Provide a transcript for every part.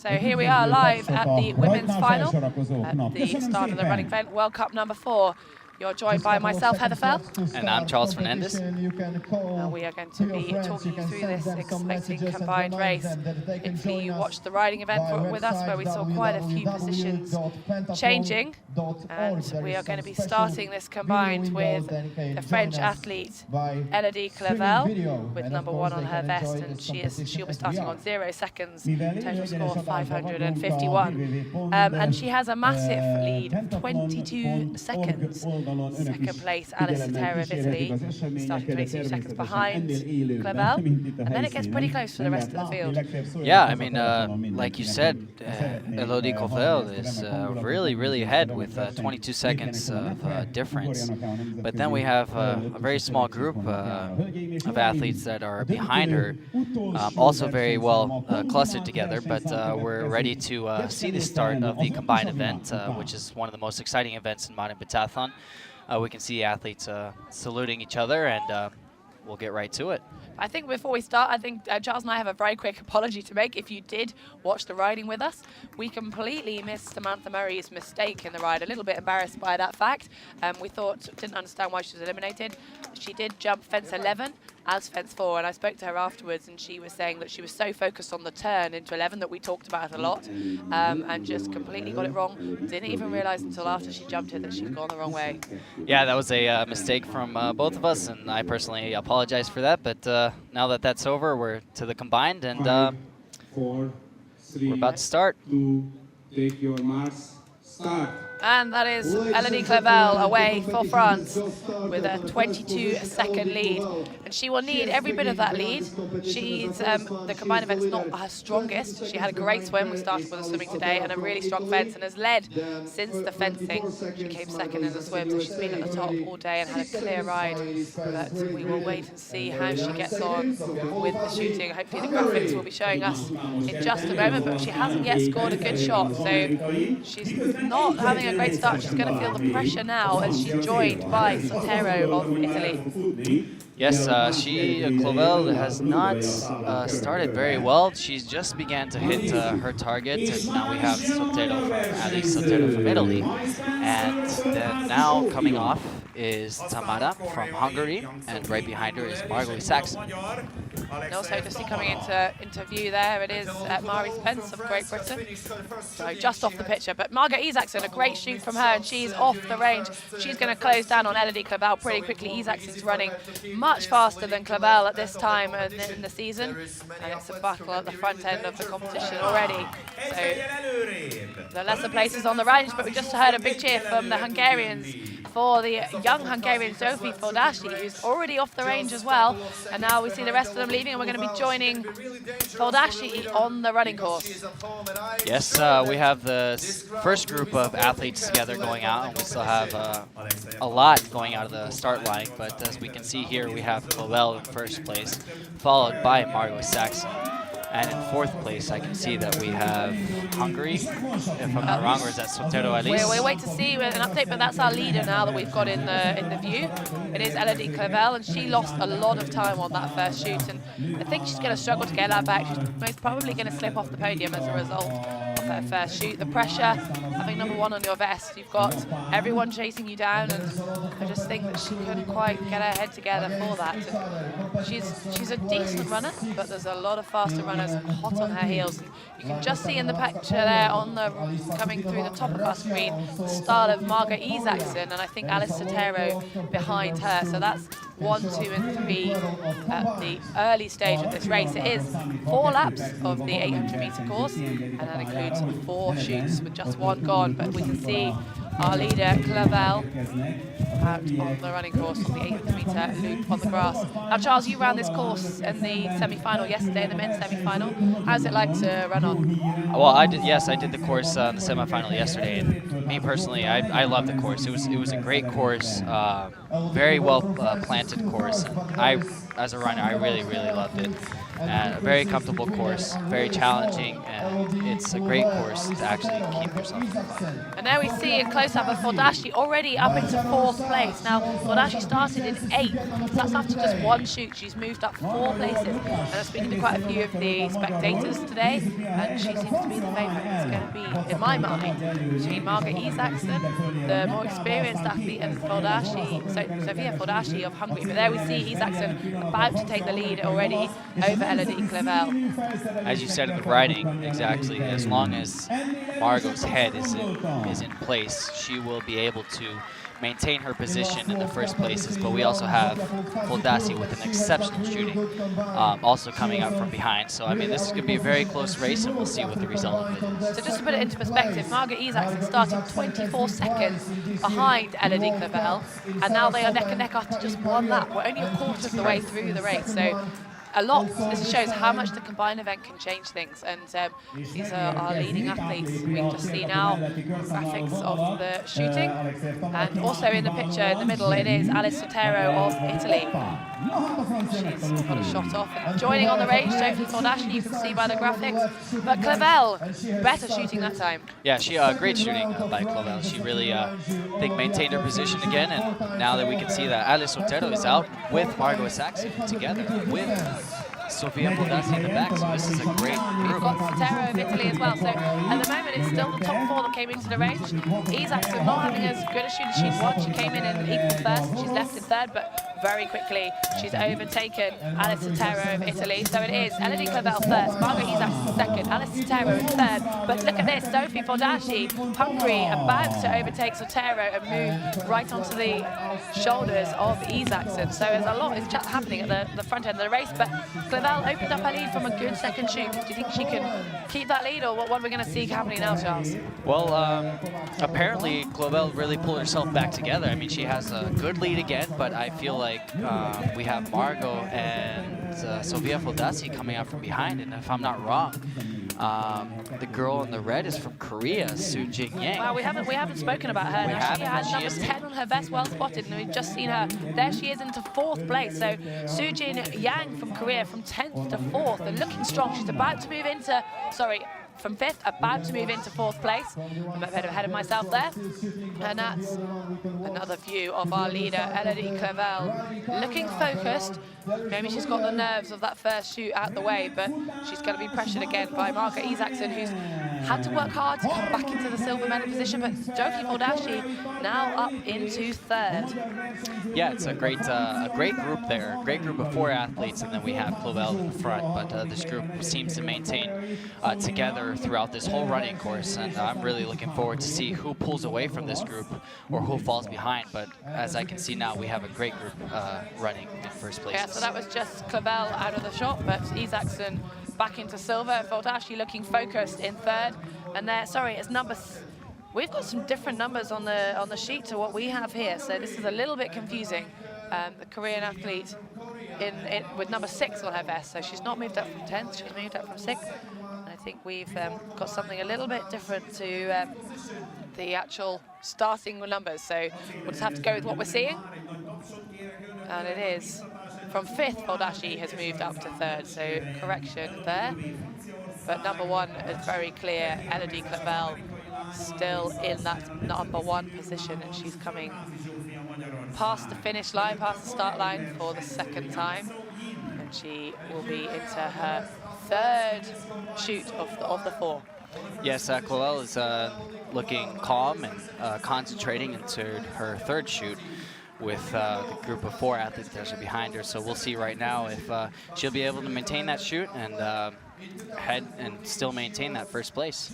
So here we are live at the women's final, at the start of the running event, World Cup number 4. You're joined by myself, Heather Fell. And I'm Charles Fernandez. We are going to be talking you through this exciting combined race. Hopefully you watched the riding event with us, where we saw quite a few positions changing. And we are going to be starting this combined with the French athlete Elodie Clavel, with number 1 on her vest, and she'll be starting on 0 seconds, total score 551. And she has a massive lead, 22 seconds. Second place, Alice Sotero of Italy, starting 22 seconds behind Clavel, and then it gets pretty close for the rest of the field. Yeah, I mean, like you said, Elodie Clavel is really ahead with 22 seconds of difference. But then we have a very small group of athletes that are behind her, also very well clustered together, but we're ready to see the start of the combined event, which is one of the most exciting events in modern pentathlon. We can see athletes saluting each other, and we'll get right to it. I think before we start, I think Charles and I have a very quick apology to make. If you did watch the riding with us, we completely missed Samantha Murray's mistake in the ride. A little bit embarrassed by that fact. We didn't understand why she was eliminated. She did jump fence 11 as fence 4, and I spoke to her afterwards, and she was saying that she was so focused on the turn into 11 that we talked about a lot, and just completely got it wrong. Didn't even realize until after she jumped it that she'd gone the wrong way. Yeah, that was a mistake from both of us, and I personally apologize for that. But now that that's over, we're to the combined, and 5, 4, 3, we're about to start. 2, take your marks, start. And that is Elodie Clavel away for France with a 22-second lead. And she will need every bit of that lead. She's the combined event's not her strongest. She had a great swim. We started with the swimming today, and a really strong fence, and has led since the fencing. She came second in the swim, so she's been at the top all day and had a clear ride. But we will wait and see how she gets on with the shooting. Hopefully the graphics will be showing us in just a moment, but she hasn't yet scored a good shot, so she's not having a great start. She's going to feel the pressure now as she's joined by Sotero of Italy. Yes, Clavel has not started very well. She's just began to hit her target, and now we have Alice Sotero from Italy. And then now coming off is Tamara from Hungary, and right behind her is Margot Saxon. And also just coming into view there, it is Mari Spence of Great Britain. So just off the picture, but Margot Isaacson, a great shoot from her, and she's off the range. She's going to close down on Elodie Clavel pretty quickly. Isaacson's running much faster than Clavel at this time in the season, and it's a battle at the front end of the competition already. So the lesser places on the range, but we just heard a big cheer from the Hungarians for the young Hungarian Sophie Foldashi, who's already off the range as well. And now we see the rest of them leaving, and we're going to be joining Foldashi on the running course. Yes, we have the first group of athletes together going out, and we still have a lot going out of the start line. But as we can see here, we have Clavel in first place, followed by Margot Saxon. And in fourth place, I can see that we have Hungary, if I'm not wrong, or is that Sotero Alice? We'll wait to see an update, but that's our leader now that we've got in the view. It is Elodie Clavel, and she lost a lot of time on that first shoot, and I think she's going to struggle to get that back. She's most probably going to slip off the podium as a result of her first shoot. The pressure, having number 1 on your vest, you've got everyone chasing you down, and I just think that she couldn't quite get her head together for that. And she's a decent runner, but there's a lot of faster runners hot on her heels. And you can just see in the picture there on coming through the top of our screen the start of Margot Isaacson, and I think Alice Sotero behind her. So that's 1, 2, and 3 at the early stage of this race. It is 4 laps of the 800-meter course, and that includes 4 shoots with just 1 gone. But we can see our leader Clavel out on the running course on the 800-meter loop on the grass. Now, Charles, you ran this course in the semi-final yesterday, the men's semi-final. How's it like to run on? Well, I did the course in the semi-final yesterday, and me personally, I love the course. It was a great course. very well planted course. And as a runner, I really loved it. A very comfortable course, very challenging, and it's a great course to actually keep yourself in fun. And there we see a close-up of Fordashi already up into 4th place. Now, Fordashi started in 8th, so that's after just one shoot. She's moved up 4 places. And I'm speaking to quite a few of the spectators today, and she seems to be the favourite. It's going to be, in my mind, between Margaret Isaacson, the more experienced athlete, and Fordashi, Sofia Fordashi of Hungary. But there we see Isaacson about to take the lead already over Elodie Clavel. As you said in the riding, exactly, as long as Margot's head is in place, she will be able to maintain her position in the first places. But we also have Fordashi with an exceptional shooting, also coming up from behind. So, I mean, this is going to be a very close race, and we'll see what the result of it is. So just to put it into perspective, Margaret Isaacson started 24 seconds behind Elodie Clavel, and now they are neck and neck after just one lap. We're only a quarter of the way through the race, so a lot. This shows how much the combined event can change things, and these are our leading athletes. We just see now graphics of the shooting, and also in the picture in the middle it is Alice Sotero of Italy. She's got a shot off, and joining on the range, Sophie Fordashi, you can see by the graphics, but Clavel, better shooting that time. Yeah, she great shooting by Clavel. She really, I think, maintained her position again, and now that we can see that Alice Sotero is out with Margot Isaacson together with Sofia Fordashi in the back, so this is a great group. We've got Sotero of Italy as well, so at the moment it's still the top 4 that came into the range. Isaacson not having as good a shoot as she'd want. She came in equal first, she's left in 3rd, but very quickly she's overtaken Alice Sotero of Italy. So it is Elodie Clavel first, Margaret Isaacson 2nd, Alice Sotero in 3rd. But look at this, Sophie Fordashi, Hungary, about to overtake Sotero and move right onto the shoulders of Isaacson. So there's a lot is happening at the front end of the race, but Clavel opened up her lead from a good second shoot. Do you think she can keep that lead, or what are we going to see happening now, Charles? Well, apparently Clavel really pulled herself back together. I mean, she has a good lead again, but I feel like we have Margot and Sofia Fordashi coming out from behind, and if I'm not wrong, the girl in the red is from Korea, Soo-Jin Yang. Well, we haven't spoken about her. She has number 10 on her vest, well spotted, and we've just seen her. There she is into 4th place. So Soo-Jin Yang from Korea from 10th to 4th, and looking strong. She's about to move into, from 5th, about to move into 4th place. I'm a bit ahead of myself there. And that's another view of our leader, Elodie Clavel, looking focused. Maybe she's got the nerves of that first shoot out the way, but she's going to be pressured again by Margaret Isaacson, who's had to work hard to come back into the silver medal position, but Sophie Fordashi now up into 3rd. Yeah, it's a great group there, a great group of 4 athletes, and then we have Clavel in front, but this group seems to maintain together throughout this whole running course, and I'm really looking forward to see who pulls away from this group or who falls behind, but as I can see now, we have a great group running in first place. Yeah, so that was just Clavel out of the shot, but Isaacson back into silver. Fordashi looking focused in 3rd, and there, it's number. We've got some different numbers on the sheet to what we have here, so this is a little bit confusing. The Korean athlete with number 6 on her vest, so she's not moved up from 10th, she's moved up from 6th. And I think we've got something a little bit different to the actual starting numbers, so we'll just have to go with what we're seeing. And it is from 5th, Fordashi has moved up to 3rd, so correction there. But number 1 is very clear, Elodie Clavel still in that number 1 position, and she's coming past the finish line, past the start line for the 2nd time, and she will be into her 3rd shoot of the 4. Yes, Clavel is looking calm and concentrating into her 3rd shoot with the group of 4 athletes that are behind her. So we'll see right now if she'll be able to maintain that shoot and head and still maintain that 1st place.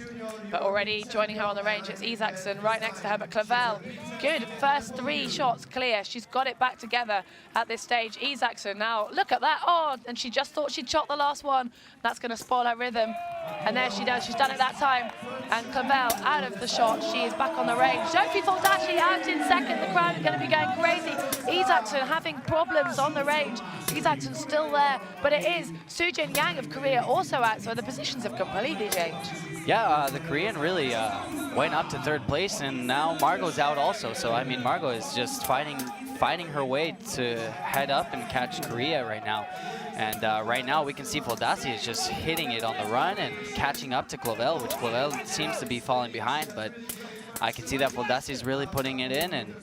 But already joining her on the range, it's Isaacson right next to her, but Clavel, good first 3 shots clear. She's got it back together at this stage. Isaacson now, look at that, and she just thought she'd shot the last one. That's going to spoil her rhythm. And there she does, she's done it that time. And Clavel out of the shot, she is back on the range. Sophie Fordashi out in 2nd, the crowd is going to be going crazy. Isaacson having problems on the range. Isaacson's still there, but it is Soo-Jin Yang of Korea also out, so the positions have completely changed. Yeah, the Korean really went up to 3rd place, and now Margot's out also. So, I mean, Margot is just fighting fighting her way to head up and catch Korea right now. And right now we can see Foldasi is just hitting it on the run and catching up to Clavel, which Clavel seems to be falling behind, but I can see that Foldasi is really putting it in, and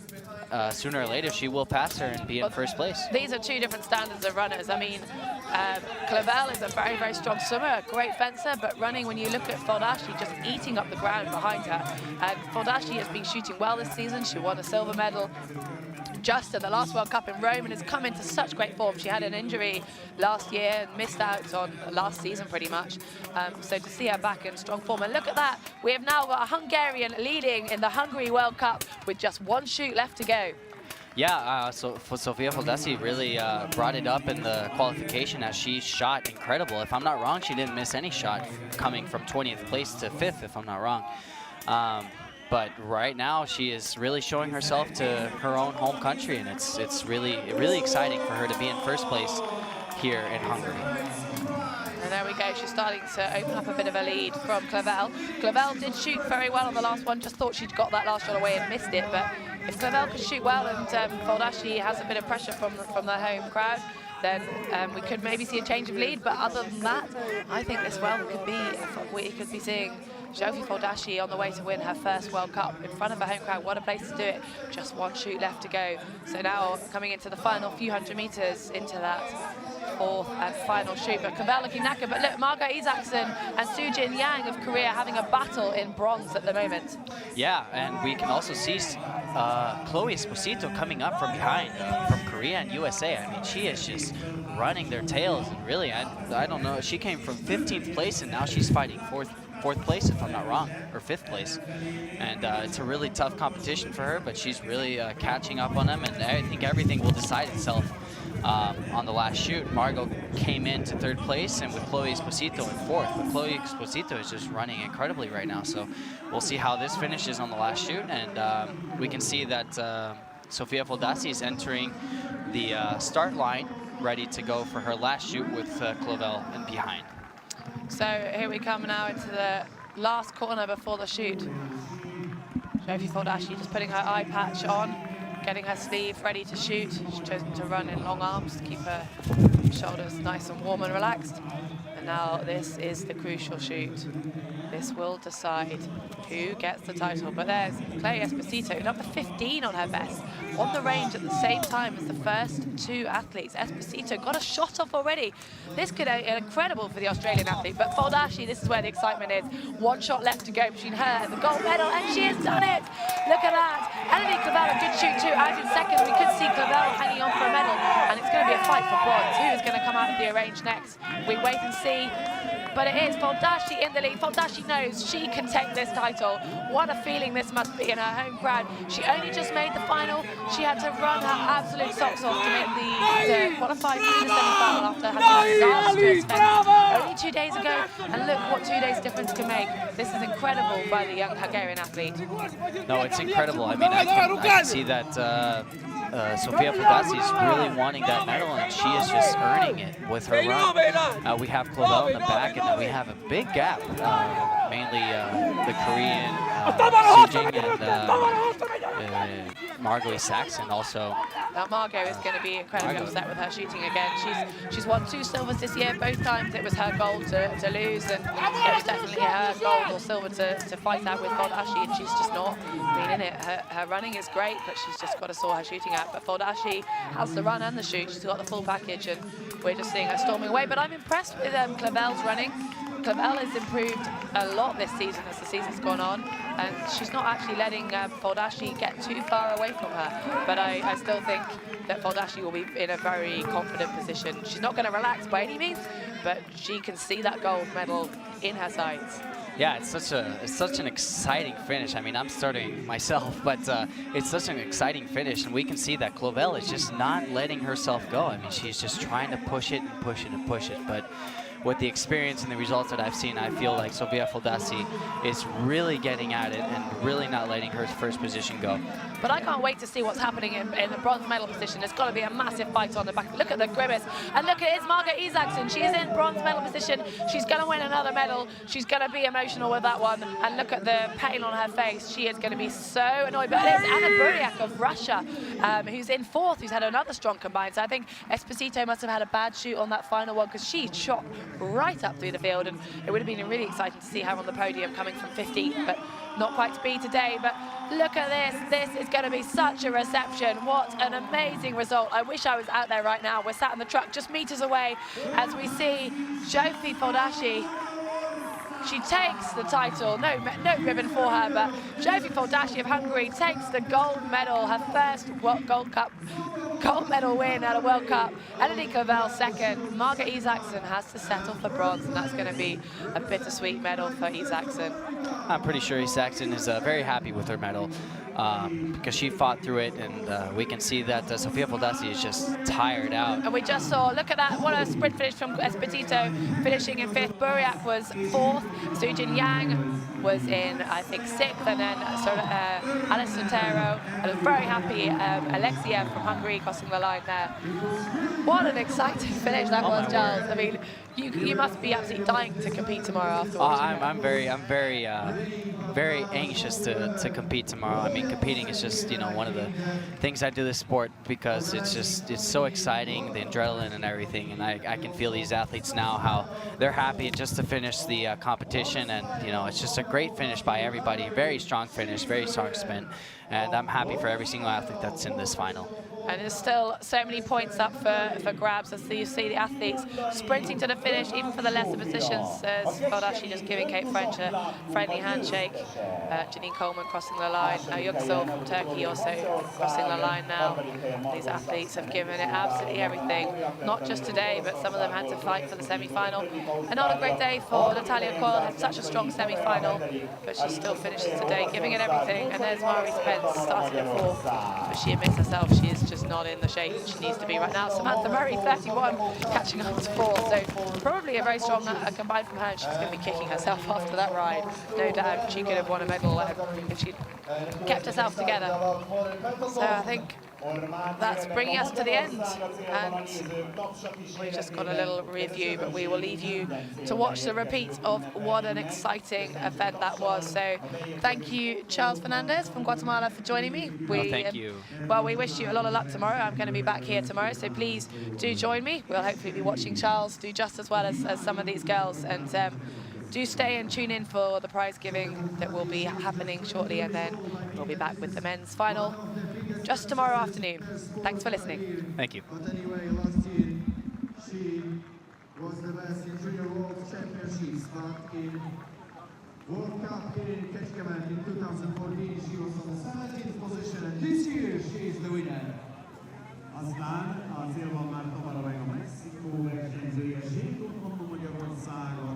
sooner or later she will pass her and be in first place. These are two different standards of runners. I mean, Clavel is a very, very strong swimmer, a great fencer, but running, when you look at Foldasi, just eating up the ground behind her. And Foldasi has been shooting well this season. She won a silver medal just at the last World Cup in Rome and has come into such great form. She had an injury last year and missed out on last season pretty much. So to see her back in strong form, and look at that, we have now got a Hungarian leading in the Hungary World Cup with just one shoot left to go. Yeah, so for Sofia Foldasi really brought it up in the qualification as she shot incredible. If I'm not wrong, she didn't miss any shot, coming from 20th place to 5th, if I'm not wrong. But right now she is really showing herself to her own home country, and it's really exciting for her to be in first place here in Hungary. And there we go, she's starting to open up a bit of a lead from Clavel. Clavel did shoot very well on the last one, just thought she'd got that last shot away and missed it, but if Clavel could shoot well and Foldasi has a bit of pressure from the home crowd, then we could maybe see a change of lead. But other than that, I think this we could be seeing Zsófia Foldasi on the way to win her first World Cup in front of a home crowd. What a place to do it. Just one shoot left to go. So now coming into the final few hundred meters into that fourth and final shoot. But Clavel looking knackered. But look, Margot Isaacson and Soo-Jin Yang of Korea having a battle in bronze at the moment. Yeah, and we can also see Chloe Esposito coming up from behind from Korea and USA. I mean, she is just running their tails, and really, I don't know, she came from 15th place and now she's fighting fourth place, if I'm not wrong, or 5th place. And it's a really tough competition for her, but she's really catching up on them, and I think everything will decide itself on the last shoot. Margot came in to 3rd place, and with Chloe Esposito in 4th. But Chloe Esposito is just running incredibly right now, so we'll see how this finishes on the last shoot, and we can see that Sofia Foldasi is entering the start line, ready to go for her last shoot with Clavel in behind. So here we come now into the last corner before the shoot. Zsófia Foldasi just putting her eye patch on, getting her sleeve ready to shoot. She's chosen to run in long arms to keep her shoulders nice and warm and relaxed. And now this is the crucial shoot. This will decide who gets the title. But there's Chloe Esposito, number 15 on her vest, on the range at the same time as the first two athletes. Esposito got a shot off already. This could be incredible for the Australian athlete, but Foldasi, this is where the excitement is. One shot left to go between her and the gold medal, and she has done it. Look at that. Elodie Clavel, a good shoot too. Out in second, we could see Clavel hanging on for a medal, and it's going to be a fight for bronze. Who is going to come out of the arrange next? We wait and see. But it is Foldasi in the lead. Foldasi knows she can take this title. What a feeling this must be in her home crowd. She only just made the final. She had to run her absolute socks off to make the qualify for the semi-final after having a disastrous event only 2 days ago. And look what 2 days difference can make. This is incredible by the young Hungarian athlete. No, it's incredible. I mean, I can see that Sofia Foldasi is really wanting that medal, and she is just earning it with her run. We have Clavel in the back, and then we have a big gap, mainly the Korean Soo-Jin and Margot Saxon also. Now Margot is going to be incredibly upset with her shooting again. She's won 2 silvers this year. Both times it was her goal to lose, and it was definitely her gold or silver to fight out with Foldasi, and she's just not been in it. Her running is great, but she's just got to sort her shooting out. But Foldasi has the run and the shoot. She's got the full package, and we're just seeing her storming away. But I'm impressed with Clavel's running. Clavel has improved a lot this season as the season's gone on, and she's not actually letting Foldasi get too far away from her. But I still think that Foldasi will be in a very confident position. She's not going to relax by any means, but she can see that gold medal in her sights. Yeah, it's such an exciting finish. I mean, I'm starting myself, but it's such an exciting finish, and we can see that Clavel is just not letting herself go. I mean, she's just trying to push it and push it and push it, but with the experience and the results that I've seen, I feel like Sofia Foldasi is really getting at it and really not letting her first position go. But I can't wait to see what's happening in the bronze medal position. There's got to be a massive fight on the back. Look at the grimace. And look, it's Margaret Isaacson. She is in bronze medal position. She's going to win another medal. She's going to be emotional with that one. And look at the pain on her face. She is going to be so annoyed. But there's Anna Buryak of Russia, who's in fourth, who's had another strong combined. So I think Esposito must have had a bad shoot on that final one, because she shot right up through the field. And it would have been really exciting to see her on the podium coming from 15th, but not quite to be today. But look at this. This is going to be such a reception. What an amazing result. I wish I was out there right now. We're sat in the truck just meters away as we see Zsófi Foldási. She takes the title. No ribbon for her, but Zsófi Foldási of Hungary takes the gold medal, her first gold medal win at a World Cup. Elodie Clavell second. Margaret Isaacson has to settle for bronze, and that's going to be a bittersweet medal for Isaacson. I'm pretty sure Isaacson is very happy with her medal, because she fought through it, and we can see that Zsófi Foldási is just tired out. And we just saw, look at that, what a sprint finish from Esposito, finishing in 5th. Buryak was 4th. Sujin Yang was in, I think, 6th, and then Alice Sotero, and a very happy Alexia from Hungary crossing the line there. What an exciting finish that was, Giles. I mean, you must be absolutely dying to compete tomorrow afterwards. I'm very anxious to compete tomorrow. I mean, competing is just, you know, one of the things I do this sport, because it's so exciting, the adrenaline and everything, and I can feel these athletes now, how they're happy just to finish the competition, and you know, it's just a great finish by everybody. Very strong finish, very strong sprint, and I'm happy for every single athlete that's in this final. And there's still so many points up for grabs, as you see the athletes sprinting to the finish, even for the lesser positions. As Foldási just giving Kate French a friendly handshake. Janine Coleman crossing the line. Now Yüksel from Turkey also crossing the line now. These athletes have given it absolutely everything. Not just today, but some of them had to fight for the semi-final. And not a great day for Natalia Coyle. Had such a strong semi-final, but she still finishes today, giving it everything. And there's Marie Spence starting at 4th, but she admits herself she is just not in the shape she needs to be right now. Samantha Murray, 31, catching up to 4th. So probably a very strong combined from her. And she's going to be kicking herself after that ride. No doubt she could have won a medal if she'd kept herself together. So I think that's bringing us to the end, and we've just got a little review, but we will leave you to watch the repeat of what an exciting event that was. So thank you, Charles Fernandez from Guatemala, for joining me. Thank you. Well, we wish you a lot of luck tomorrow. I'm going to be back here tomorrow, so please do join me. We'll hopefully be watching Charles do just as well as some of these girls, and do stay and tune in for the prize giving that will be happening shortly, and then we'll be back with the men's final just tomorrow afternoon. Thanks for listening. Thank you. But anyway, last year she was the best in Junior World Championships, but in World Cup here in Kecskemét in 2014 she was on the 17th position, and this year she is the winner. Aztán a célban már tovább a Mexikó versenyzője, Zsír Magyarországon.